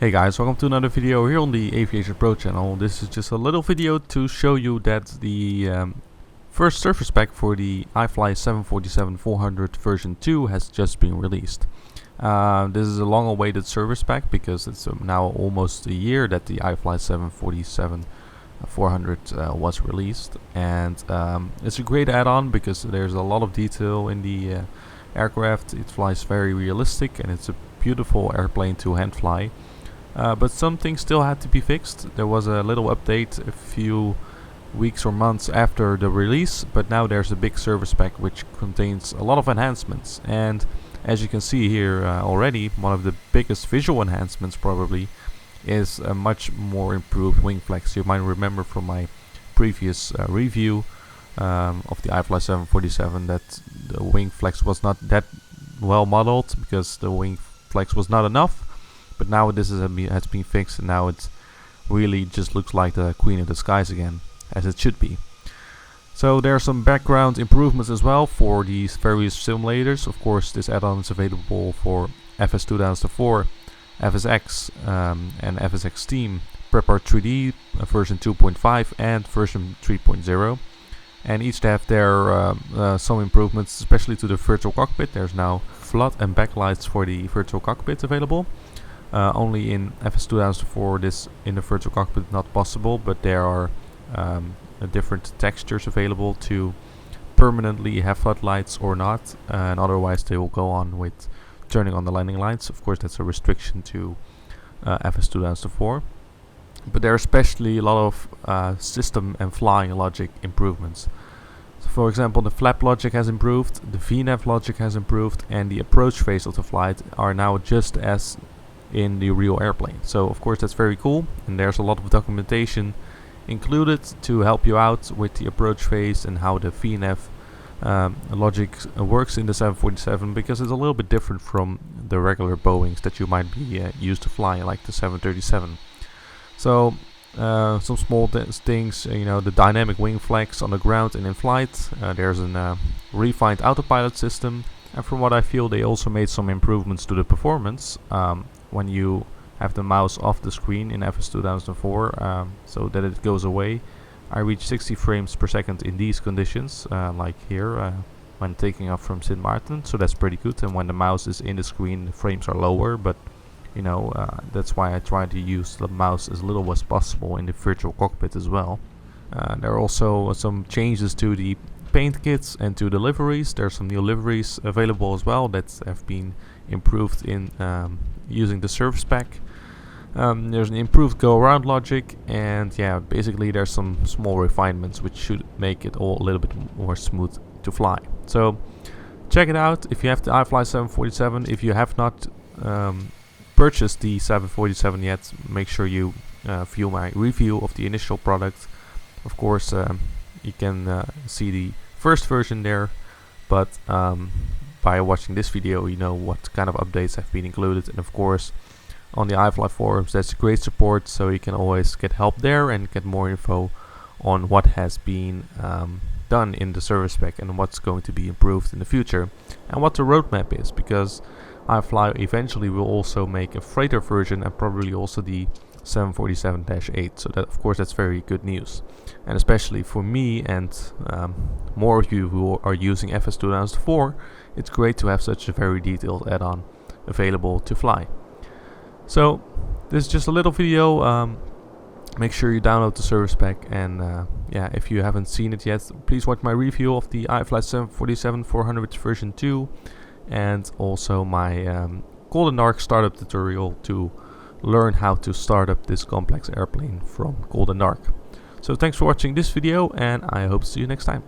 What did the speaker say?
Hey guys, welcome to another video here on the AviationPro channel. This is just a little video to show you that the first service pack for the iFly 747-400 version 2 has just been released. This is a long-awaited service pack because it's now almost a year that the iFly 747-400 was released, and it's a great add-on because there's a lot of detail in the aircraft. It flies very realistic and it's a beautiful airplane to hand fly. But some things still had to be fixed. There was a little update a few weeks or months after the release, but now there's a big service pack which contains a lot of enhancements. And as you can see here already, one of the biggest visual enhancements probably is a much more improved wing flex. You might remember from my previous review of the iFly 747 that the wing flex was not that well modeled because the wing flex was not enough. But now this has been fixed, and now it really just looks like the Queen of the Skies again, as it should be. So there are some background improvements as well for these various simulators. Of course, this add-on is available for FS 2004, FSX, and FSX Team, Prepart 3D version 2.5 and version 3.0. And each have their some improvements, especially to the virtual cockpit. There's now flood and backlights for the virtual cockpit available. Only in FS 2004 this in the virtual cockpit not possible, but there are different textures available to permanently have floodlights or not, and otherwise they will go on with turning on the landing lights. Of course, that's a restriction to FS 2004. But there are especially a lot of system and flying logic improvements. So for example, the flap logic has improved, the VNAV logic has improved, and the approach phase of the flight are now just as in the real airplane. So of course that's very cool, and there's a lot of documentation included to help you out with the approach phase and how the VNAV logic works in the 747, because it's a little bit different from the regular Boeings that you might be used to flying, like the 737. So some small things, the dynamic wing flex on the ground and in flight. There's a refined autopilot system, and from what I feel they also made some improvements to the performance when you have the mouse off the screen in FS 2004, so that it goes away. I reached 60 frames per second in these conditions, like here when taking off from St. Maarten, so that's pretty good. And when the mouse is in the screen, the frames are lower, but that's why I try to use the mouse as little as possible in the virtual cockpit as well. There are also some changes to the paint kits and to the liveries. There's some new liveries available as well that have been improved in using the service pack. There's an improved go-around logic, and yeah, basically there's some small refinements which should make it all a little bit more smooth to fly. So check it out if you have the iFly 747. If you have not purchased the 747 yet, make sure you view my review of the initial product. Of course, you can see the first version there, but by watching this video you know what kind of updates have been included. And of course on the iFly forums there's great support, so you can always get help there and get more info on what has been done in the service pack and what's going to be improved in the future and what the roadmap is, because iFly eventually will also make a freighter version and probably also the 747-8, so that of course that's very good news, and especially for me and more of you who are using FS 2004, it's great to have such a very detailed add-on available to fly. So this is just a little video. Make sure you download the service pack, and yeah, if you haven't seen it yet, please watch my review of the iFly 747-400 version 2 and also my cold and dark startup tutorial to learn how to start up this complex airplane from cold and dark. So thanks for watching this video, and I hope to see you next time.